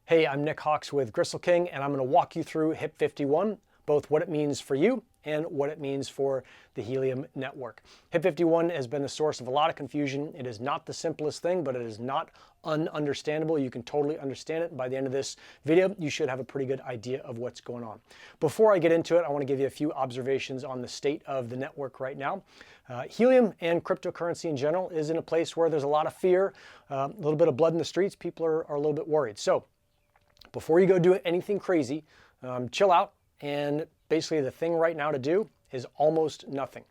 Hey, I'm 𝗓𝗏𝗁 with Gristle King, and I'm going to walk you through HIP51, both what it means for you and what it means for the Helium network. HIP51 has been the source of a lot of confusion. It is not the simplest thing, but it is not ununderstandable. You can totally understand it. By the end of this video, you should have a pretty good idea of what's going on. Before I get into it, I want to give you a few observations on the state of the network right now. Helium and cryptocurrency in general is in a place where there's a lot of fear, a little bit of blood in the streets. People are a little bit worried. So before you go do anything crazy, chill out, and basically the thing right now to do is almost nothing.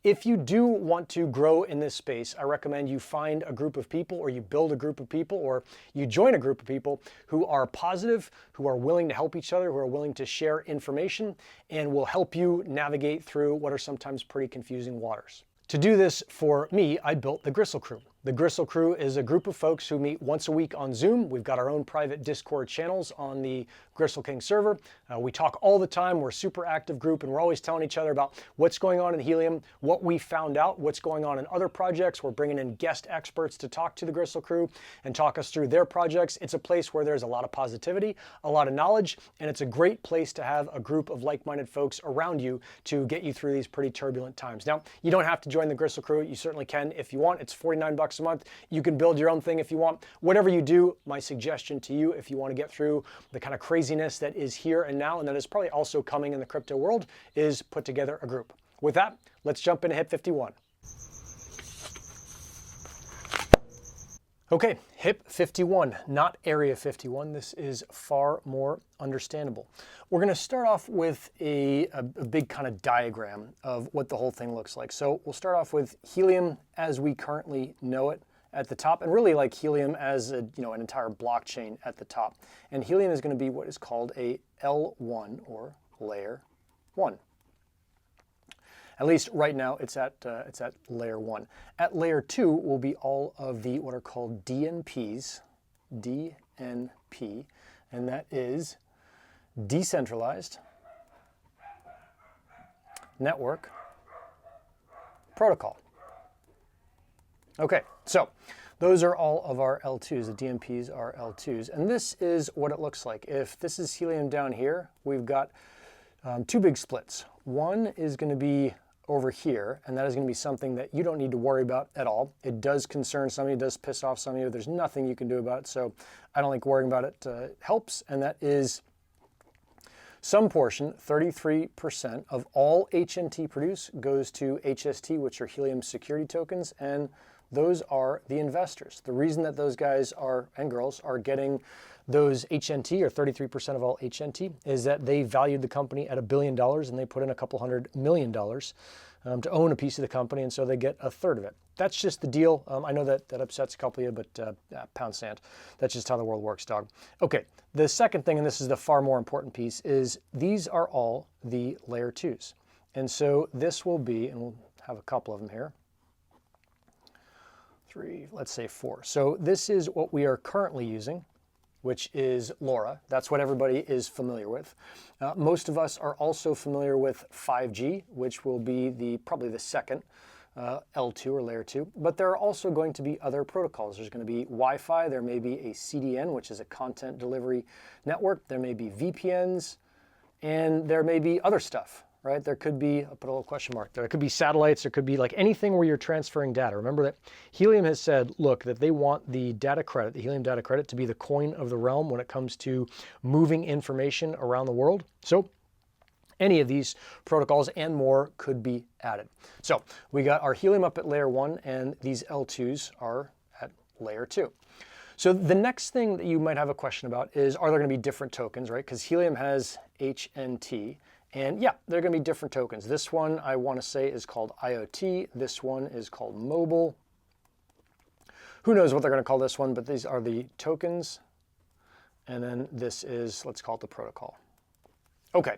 If you do want to grow in this space, I recommend you find a group of people, or you build a group of people, or you join a group of people who are positive, who are willing to help each other, who are willing to share information, and will help you navigate through what are sometimes pretty confusing waters. To do this for me, I built the Gristle Crew. The Gristle Crew is a group of folks who meet once a week on Zoom. We've got our own private Discord channels on the Gristle King server. We talk all the time. We're a super active group, and we're always telling each other about what's going on in Helium, what we found out, what's going on in other projects. We're bringing in guest experts to talk to the Gristle Crew and talk us through their projects. It's a place where there's a lot of positivity, a lot of knowledge, and it's a great place to have a group of like-minded folks around you to get you through these pretty turbulent times. Now, you don't have to join the Gristle Crew. You certainly can if you want. It's $49 a month. You can build your own thing if you want. Whatever you do, my suggestion to you, if you want to get through the kind of craziness that is here and now, and that is probably also coming in the crypto world, is put together a group. With that, let's jump into HIP51. Okay, HIP51, not Area 51. This is far more understandable. We're going to start off with a big kind of diagram of what the whole thing looks like. So we'll start off with Helium as we currently know it at the top, and really like Helium as an entire blockchain at the top. And Helium is going to be what is called a L1, or layer 1. At least right now it's at layer 1. At layer 2 will be all of the what are called DNPs, DNP, and that is decentralized network protocol. Okay, so those are all of our L2s. The DNPs are L2s, and this is what it looks like. If this is Helium down here, we've got two big splits. One is going to be over here, and that is going to be something that you don't need to worry about at all. It does concern some of you, it does piss off some of you. There's nothing you can do about it, so I don't think worrying about it helps, and that is some portion, 33% of all HNT produced goes to HST, which are Helium security tokens, and those are the investors. The reason that those guys and girls are getting those HNT, or 33% of all HNT, is that they valued the company at $1 billion, and they put in a couple $100 million to own a piece of the company, and so they get a third of it. That's just the deal. I know that upsets a couple of you, but pound sand. That's just how the world works, dog. Okay, the second thing, and this is the far more important piece, is these are all the layer 2s. And so this will be, and we'll have a couple of them here, 3, let's say 4. So this is what we are currently using, which is LoRa. That's what everybody is familiar with. Most of us are also familiar with 5G, which will be probably the second L2 or layer 2. But there are also going to be other protocols. There's going to be Wi-Fi. There may be a CDN, which is a content delivery network. There may be VPNs, and there may be other stuff. Right? There could be, I'll put a little question mark there. It could be satellites. There could be like anything where you're transferring data. Remember that Helium has said, look, that they want the data credit, the Helium data credit, to be the coin of the realm when it comes to moving information around the world. So any of these protocols and more could be added. So we got our Helium up at layer 1, and these L2s are at layer 2. So the next thing that you might have a question about is, are there going to be different tokens, right? Because Helium has HNT. And yeah, there are going to be different tokens. This one I want to say is called IoT. This one is called mobile. Who knows what they're going to call this one, but these are the tokens. And then this is, let's call it the protocol. Okay,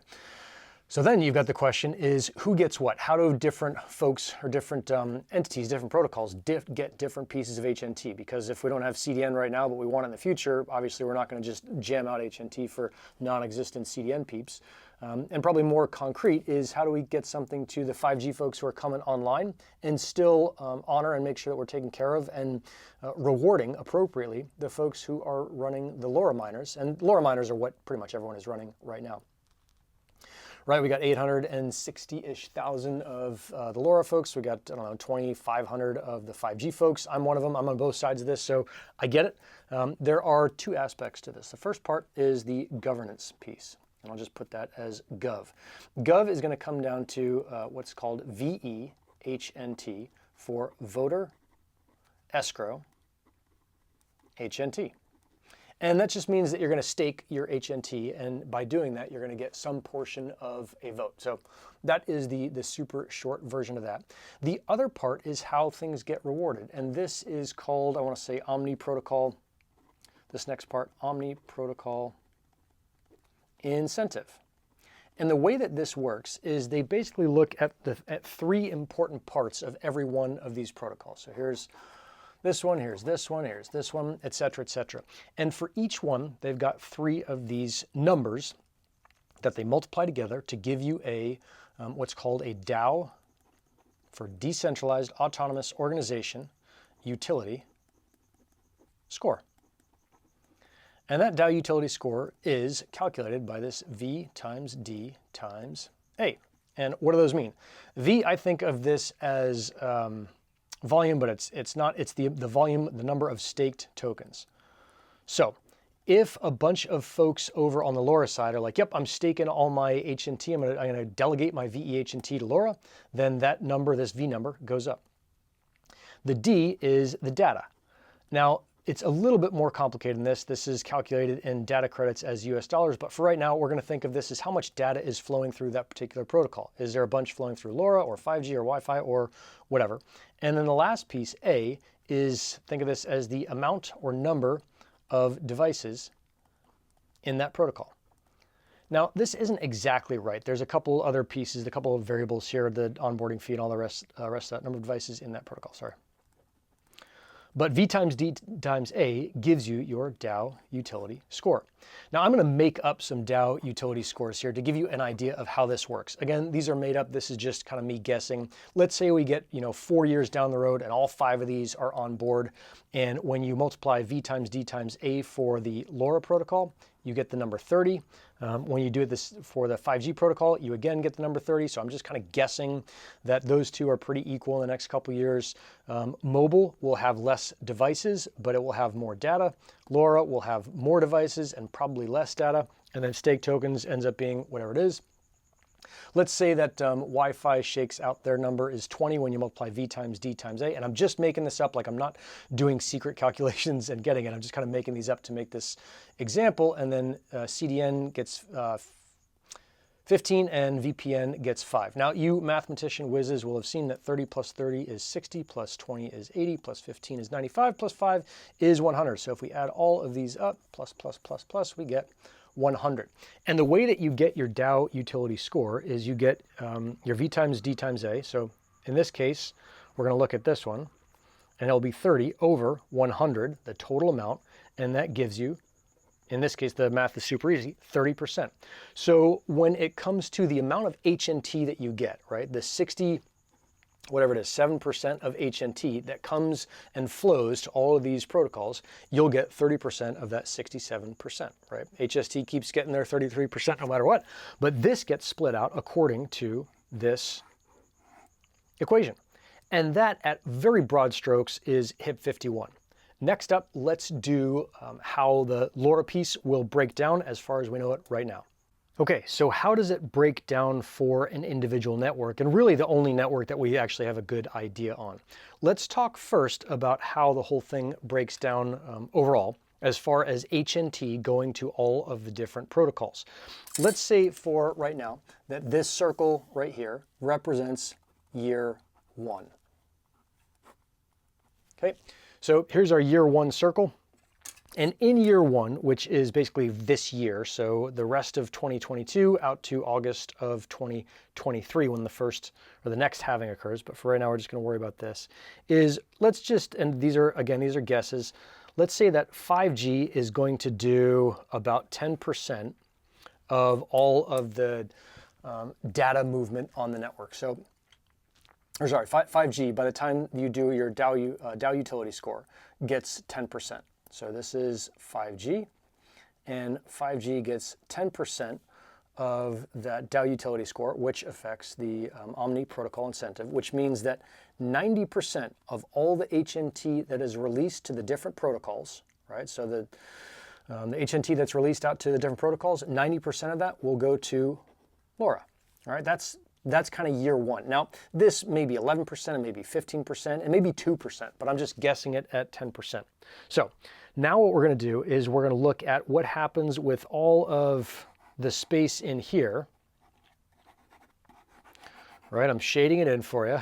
So then you've got the question is who gets what? How do different folks or different entities, different protocols get different pieces of HNT? Because if we don't have CDN right now, but we want it in the future, obviously we're not going to just jam out HNT for non-existent CDN peeps. And probably more concrete is how do we get something to the 5G folks who are coming online and still honor and make sure that we're taking care of and rewarding appropriately the folks who are running the LoRa miners. And LoRa miners are what pretty much everyone is running right now. Right, we got 860-ish thousand of the LoRa folks. We got, I don't know, 2,500 of the 5G folks. I'm one of them. I'm on both sides of this, so I get it. There are two aspects to this. The first part is the governance piece, and I'll just put that as gov. Gov is going to come down to what's called VEHNT for voter escrow HNT. And that just means that you're going to stake your HNT, and by doing that, you're going to get some portion of a vote. So that is the super short version of that. The other part is how things get rewarded, and this is called, I want to say, Omni Protocol. This next part, Omni Protocol Incentive. And the way that this works is they basically look at three important parts of every one of these protocols. So here's this one, here's this one, here's this one, et cetera, et cetera. And for each one, they've got three of these numbers that they multiply together to give you a what's called a DAO, for Decentralized Autonomous Organization Utility Score. And that DAO Utility Score is calculated by this V times D times A. And what do those mean? V, I think of this as volume, but it's not. It's the volume, the number of staked tokens. So if a bunch of folks over on the LoRa side are like, yep, I'm staking all my HNT, I'm gonna delegate my VEHNT to LoRa, then that number, this V number, goes up. The D is the data. Now, it's a little bit more complicated than this. This is calculated in data credits as US dollars, but for right now, we're gonna think of this as how much data is flowing through that particular protocol. Is there a bunch flowing through LoRa or 5G or Wi-Fi or whatever? And then the last piece, A, is think of this as the amount or number of devices in that protocol. Now, this isn't exactly right. There's a couple other pieces, a couple of variables here, the onboarding fee and all the rest of that number of devices in that protocol, sorry. But V times D times A gives you your DAO utility score. Now I'm going to make up some DAO utility scores here to give you an idea of how this works. Again, these are made up. This is just kind of me guessing. Let's say we get 4 years down the road and all 5 of these are on board. And when you multiply V times D times A for the LoRa protocol, you get the number 30. When you do this for the 5G protocol, you again get the number 30. So I'm just kind of guessing that those two are pretty equal in the next couple years. Mobile will have less devices, but it will have more data. LoRa will have more devices and probably less data. And then stake tokens ends up being whatever it is. Let's say that Wi-Fi shakes out their number is 20 when you multiply V times D times A. And I'm just making this up, like I'm not doing secret calculations and getting it. I'm just kind of making these up to make this example. And then CDN gets 15 and VPN gets 5. Now you mathematician whizzes will have seen that 30 plus 30 is 60, plus 20 is 80, plus 15 is 95, plus 5 is 100. So if we add all of these up, plus, we get 100. And the way that you get your DAO utility score is you get your V times D times A. So in this case, we're going to look at this one, and it'll be 30 over 100, the total amount, and that gives you, in this case, the math is super easy, 30%. So when it comes to the amount of HNT that you get, right, the 60, whatever it is, 7% of HNT that comes and flows to all of these protocols, you'll get 30% of that 67%, right? HST keeps getting their 33% no matter what, but this gets split out according to this equation. And that, at very broad strokes, is HIP51. Next up, let's do how the LoRa piece will break down as far as we know it right now. Okay, so how does it break down for an individual network, and really the only network that we actually have a good idea on? Let's talk first about how the whole thing breaks down overall as far as HNT going to all of the different protocols. Let's say for right now that this circle right here represents year 1. Okay, so here's our year 1 circle. And in year one, which is basically this year, so the rest of 2022 out to August of 2023 when the first or the next halving occurs, but for right now we're just going to worry about this, is let's just, and these are, again, these are guesses, let's say that 5G is going to do about 10% of all of the data movement on the network. So, or sorry, 5G, by the time you do your DAO Utility Score, gets 10%. So this is 5G, and 5G gets 10% of that DAO Utility Score, which affects the Omni Protocol Incentive, which means that 90% of all the HNT that is released to the different protocols, right? So the HNT that's released out to the different protocols, 90% of that will go to LoRa, all right? That's kind of year one. Now, this may be 11%, and maybe 15%, and maybe 2%, but I'm just guessing it at 10%. So now what we're going to do is we're going to look at what happens with all of the space in here. Right, I'm shading it in for you.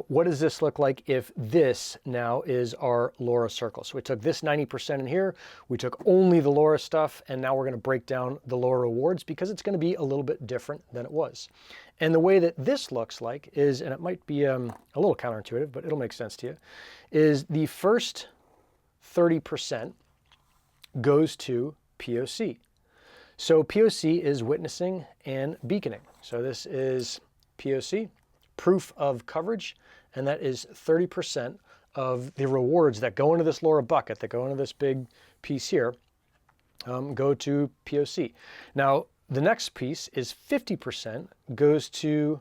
What does this look like if this now is our LoRa circle? So we took this 90% in here, we took only the LoRa stuff, and now we're going to break down the LoRa rewards because it's going to be a little bit different than it was. And the way that this looks like is, and it might be a little counterintuitive, but it'll make sense to you, is the first 30% goes to POC. So POC is witnessing and beaconing. So this is POC, proof of coverage, and that is 30% of the rewards that go into this LoRa bucket, that go into this big piece here, go to POC. Now, the next piece is 50% goes to,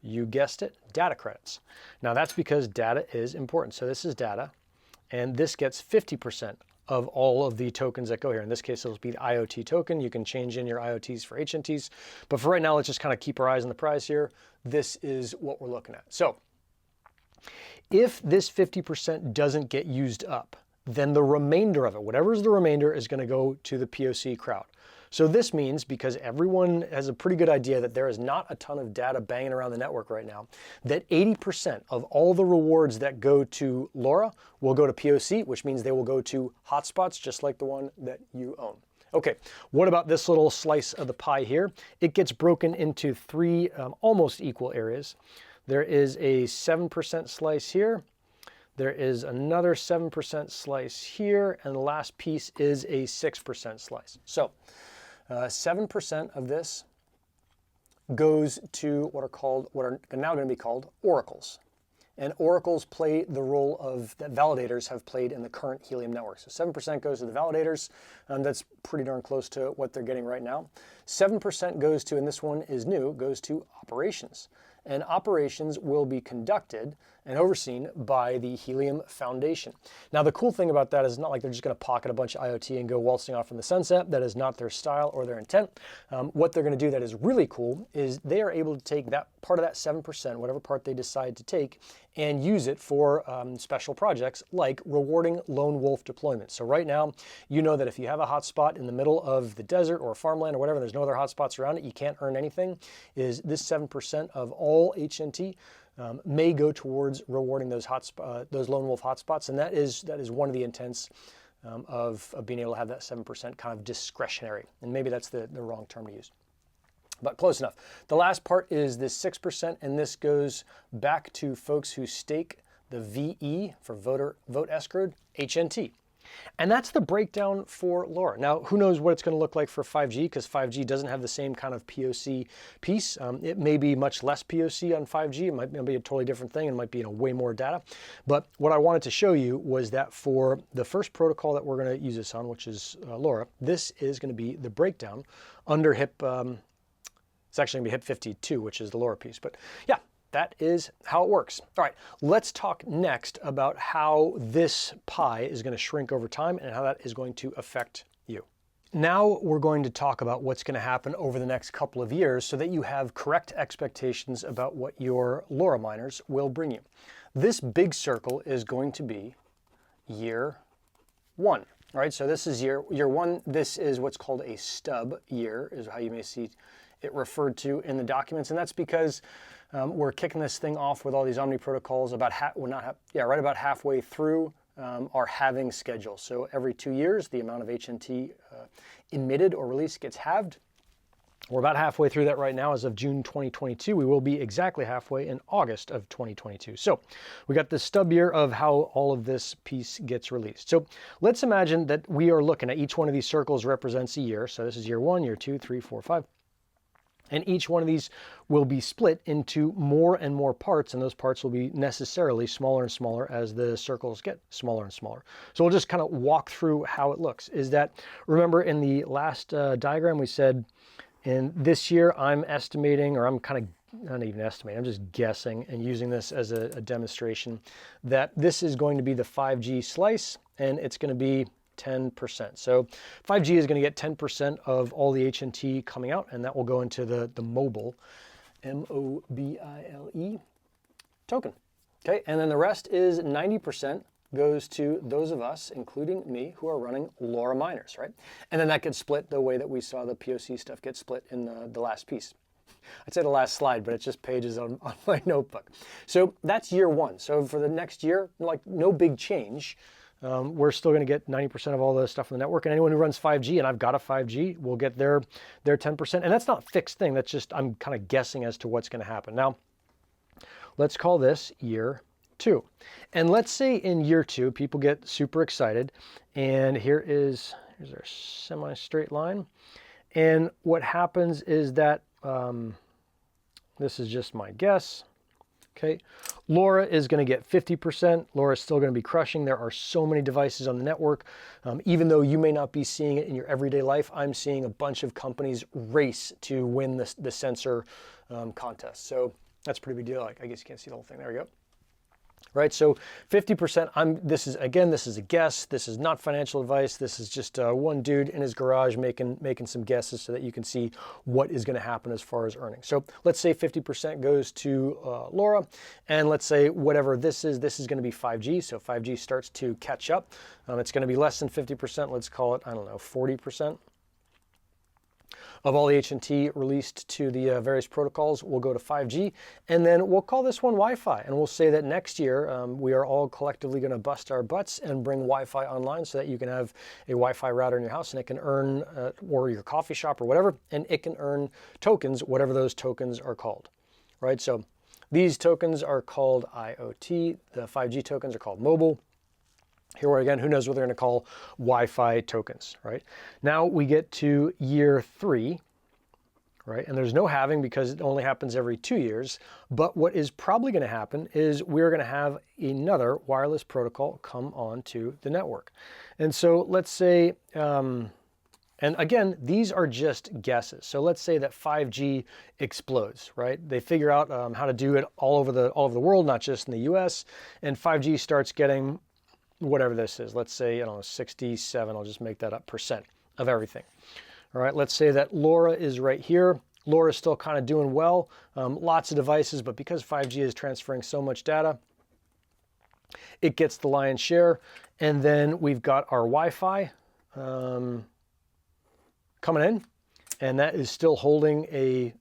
you guessed it, data credits. Now that's because data is important. So this is data, and this gets 50% of all of the tokens that go here. In this case, it'll be the IoT token. You can change in your IoTs for HNTs. But for right now, let's just kind of keep our eyes on the prize here. This is what we're looking at. So if this 50% doesn't get used up, then the remainder of it, whatever is the remainder, is going to go to the POC crowd. So this means, because everyone has a pretty good idea that there is not a ton of data banging around the network right now, that 80% of all the rewards that go to LoRa will go to POC, which means they will go to hotspots, just like the one that you own. Okay, what about this little slice of the pie here? It gets broken into three almost equal areas. There is a 7% slice here. There is another 7% slice here, and the last piece is a 6% slice. So 7% of this goes to what are now going to be called oracles. And oracles play the role of that validators have played in the current Helium network. So 7% goes to the validators. That's pretty darn close to what they're getting right now. 7% goes to, and this one is new, goes to operations. And operations will be conducted and overseen by the Helium Foundation. Now, the cool thing about that is not like they're just going to pocket a bunch of IoT and go waltzing off in the sunset. That is not their style or their intent. What they're going to do that is really cool is they are able to take that part of that 7%, whatever part they decide to take, and use it for special projects like rewarding lone wolf deployments. So right now, you know that if you have a hotspot in the middle of the desert or farmland or whatever, there's no other hotspots around it, you can't earn anything, is this 7% of all HNT may go towards rewarding those lone wolf hotspots, and that is one of the intents of being able to have that 7% kind of discretionary, and maybe that's the wrong term to use, but close enough. The last part is this 6%, and this goes back to folks who stake the VE for vote escrowed HNT. And that's the breakdown for LoRa. Now, who knows what it's going to look like for 5G, because 5G doesn't have the same kind of POC piece. It may be much less POC on 5G. It might be a totally different thing. It might be way more data. But what I wanted to show you was that for the first protocol that we're going to use this on, which is LoRa, this is going to be the breakdown under it's actually going to be HIP 52, which is the LoRa piece. But yeah, that is how it works. All right, let's talk next about how this pie is going to shrink over time and how that is going to affect you. Now we're going to talk about what's going to happen over the next couple of years so that you have correct expectations about what your LoRa miners will bring you. This big circle is going to be year one. All right, so this is year one. This is what's called a stub year, is how you may see it referred to in the documents, and that's because we're kicking this thing off with all these Omni protocols about right about halfway through our halving schedule. So every 2 years, the amount of HNT emitted or released gets halved. We're about halfway through that right now as of June 2022. We will be exactly halfway in August of 2022. So we got the stub year of how all of this piece gets released. So let's imagine that we are looking at each one of these circles represents a year. So this is year 1, year 2, 3, 4, 5. And each one of these will be split into more and more parts, and those parts will be necessarily smaller and smaller as the circles get smaller and smaller. So we'll just kind of walk through how it looks. Is that, remember in the last diagram we said, in this year I'm estimating, or I'm kind of not even estimating, I'm just guessing and using this as a demonstration, that this is going to be the 5G slice, and it's going to be 10%. So 5G is going to get 10% of all the HNT coming out, and that will go into the mobile, M-O-B-I-L-E, token. Okay, and then the rest is 90% goes to those of us, including me, who are running LoRa miners, right? And then that gets split the way that we saw the POC stuff get split in the last piece. I'd say the last slide, but it's just pages on my notebook. So that's year 1. So for the next year, like no big change. We're still going to get 90% of all the stuff on the network, and anyone who runs 5G, and I've got a 5G, will get their 10%. And that's not a fixed thing. That's just, I'm kind of guessing as to what's going to happen. Now, let's call this year 2. And let's say in year 2, people get super excited, and here's our semi-straight line. And what happens is that, this is just my guess, okay, LoRa is going to get 50%. LoRa is still going to be crushing. There are so many devices on the network. Even though you may not be seeing it in your everyday life, I'm seeing a bunch of companies race to win the sensor contest. So that's a pretty big deal. I guess you can't see the whole thing. There we go. Right, so 50%, this is a guess. This is not financial advice. This is just one dude in his garage making some guesses so that you can see what is going to happen as far as earnings. So let's say 50% goes to LoRa, and let's say whatever this is going to be 5G. So 5G starts to catch up. It's going to be less than 50%. Let's call it, I don't know, 40%. Of all the HNT released to the various protocols will go to 5G, and then we'll call this one Wi-Fi, and we'll say that next year we are all collectively going to bust our butts and bring Wi-Fi online so that you can have a Wi-Fi router in your house, and it can earn, or your coffee shop or whatever, and it can earn tokens, whatever those tokens are called, right? So these tokens are called IoT, the 5G tokens are called mobile. Here we are again, who knows what they're going to call Wi-Fi tokens, right? Now we get to year 3, right? And there's no halving because it only happens every 2 years. But what is probably going to happen is we're going to have another wireless protocol come onto the network. And so let's say, and again, these are just guesses. So let's say that 5G explodes, right? They figure out how to do it all over the world, not just in the US. And 5G starts getting whatever this is, let's say, I don't know, 67, I'll just make that up, % of everything. All right, let's say that LoRa is right here. LoRa is still kind of doing well, lots of devices, but because 5G is transferring so much data, it gets the lion's share. And then we've got our Wi-Fi coming in, and that is still holding a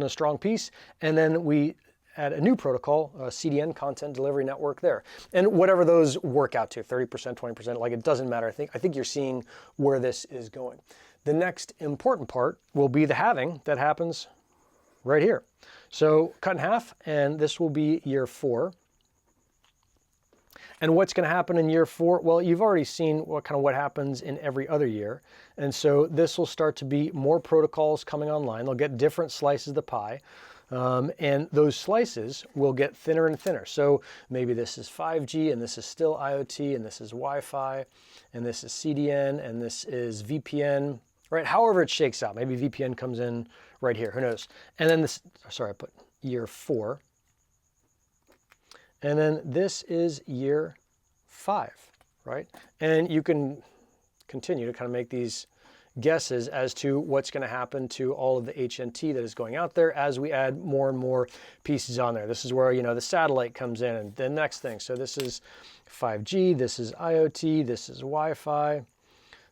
strong piece. And then we add a new protocol, CDN, Content Delivery Network there. And whatever those work out to, 30%, 20%, like it doesn't matter. I think you're seeing where this is going. The next important part will be the halving that happens right here. So cut in half, and this will be year 4. And what's going to happen in year 4? Well, you've already seen what happens in every other year. And so this will start to be more protocols coming online. They'll get different slices of the pie. And those slices will get thinner and thinner. So maybe this is 5G, and this is still IoT, and this is Wi-Fi, and this is CDN, and this is VPN, right? However it shakes out. Maybe VPN comes in right here, who knows? And then this, sorry, I put year 4. And then this is year 5, right? And you can continue to kind of make these guesses as to what's going to happen to all of the HNT that is going out there as we add more and more pieces on there. This is where, the satellite comes in, and the next thing. So this is 5G, this is IoT, this is Wi-Fi,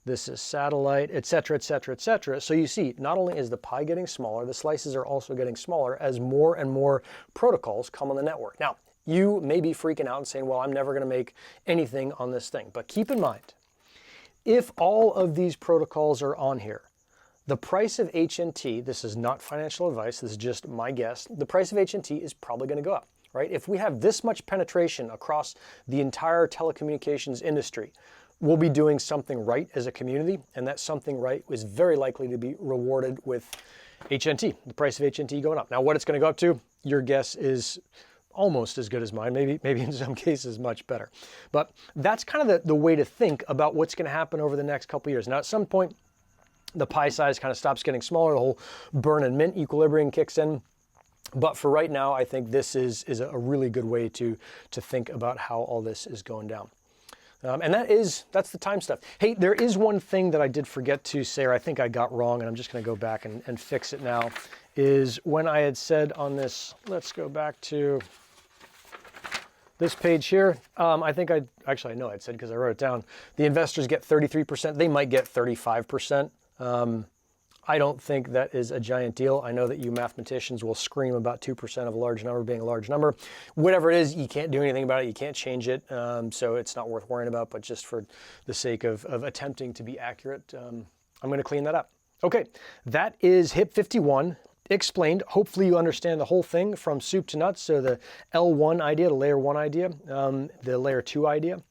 this is satellite, et cetera, et cetera, et cetera. So you see, not only is the pie getting smaller, the slices are also getting smaller as more and more protocols come on the network. Now, You may be freaking out and saying, well, I'm never going to make anything on this thing. But keep in mind, if all of these protocols are on here, the price of HNT, this is not financial advice, this is just my guess, the price of HNT is probably going to go up, right? If we have this much penetration across the entire telecommunications industry, we'll be doing something right as a community, and that something right is very likely to be rewarded with HNT, the price of HNT going up. Now, what it's going to go up to, your guess is almost as good as mine, maybe in some cases much better. But that's kind of the way to think about what's going to happen over the next couple of years. Now, at some point, the pie size kind of stops getting smaller, the whole burn and mint equilibrium kicks in. But for right now, I think this is a really good way to think about how all this is going down. And that's the time stuff. Hey, there is one thing that I did forget to say, or I think I got wrong, and I'm just going to go back and fix it now, is when I had said on this, let's go back to this page here. I think I know I'd said because I wrote it down. The investors get 33%. They might get 35%. I don't think that is a giant deal. I know that you mathematicians will scream about 2% of a large number being a large number. Whatever it is, you can't do anything about it. You can't change it. So it's not worth worrying about, but just for the sake of attempting to be accurate, I'm going to clean that up. Okay, that is HIP51 explained. Hopefully you understand the whole thing from soup to nuts. So the L1 idea, the layer 1 idea, the layer 2 idea,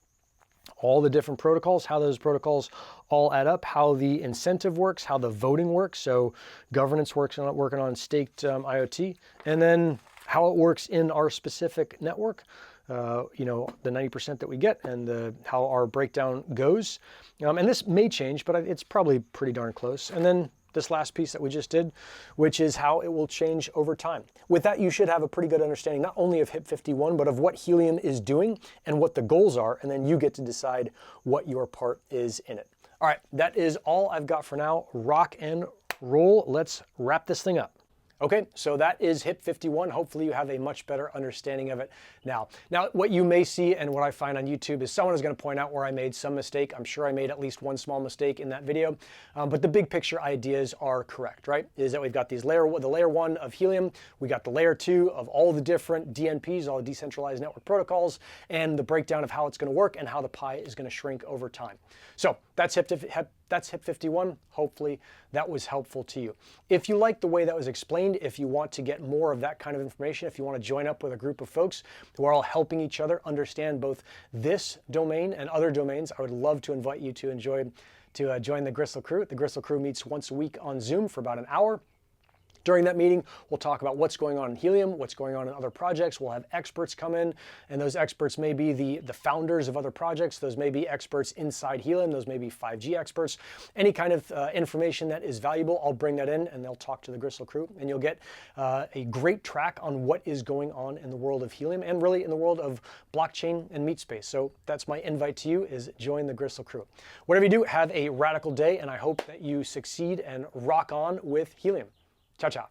all the different protocols, how those protocols all add up, how the incentive works, how the voting works, so governance working on staked IoT, and then how it works in our specific network, you know, the 90% that we get, and how our breakdown goes. And this may change, but it's probably pretty darn close. And then this last piece that we just did, which is how it will change over time. With that, you should have a pretty good understanding not only of HIP51, but of what Helium is doing and what the goals are, and then you get to decide what your part is in it. All right, that is all I've got for now. Rock and roll. Let's wrap this thing up. Okay, so that is HIP51. Hopefully you have a much better understanding of it now. Now, what you may see and what I find on YouTube is someone is going to point out where I made some mistake. I'm sure I made at least one small mistake in that video, but the big picture ideas are correct, right? Is that we've got the layer 1 of Helium, we got the layer 2 of all the different DNPs, all the decentralized network protocols, and the breakdown of how it's going to work and how the pie is going to shrink over time. So that's HIP51. Hopefully that was helpful to you. If you like the way that was explained, if you want to get more of that kind of information, if you want to join up with a group of folks who are all helping each other understand both this domain and other domains, I would love to invite you to join the Gristle crew. The Gristle crew meets once a week on Zoom for about an hour. During that meeting, we'll talk about what's going on in Helium, what's going on in other projects. We'll have experts come in, and those experts may be the founders of other projects. Those may be experts inside Helium. Those may be 5G experts. Any kind of information that is valuable, I'll bring that in, and they'll talk to the Gristle crew, and you'll get a great track on what is going on in the world of Helium and really in the world of blockchain and meat space. So that's my invite to you, is join the Gristle crew. Whatever you do, have a radical day, and I hope that you succeed and rock on with Helium. Ciao, ciao.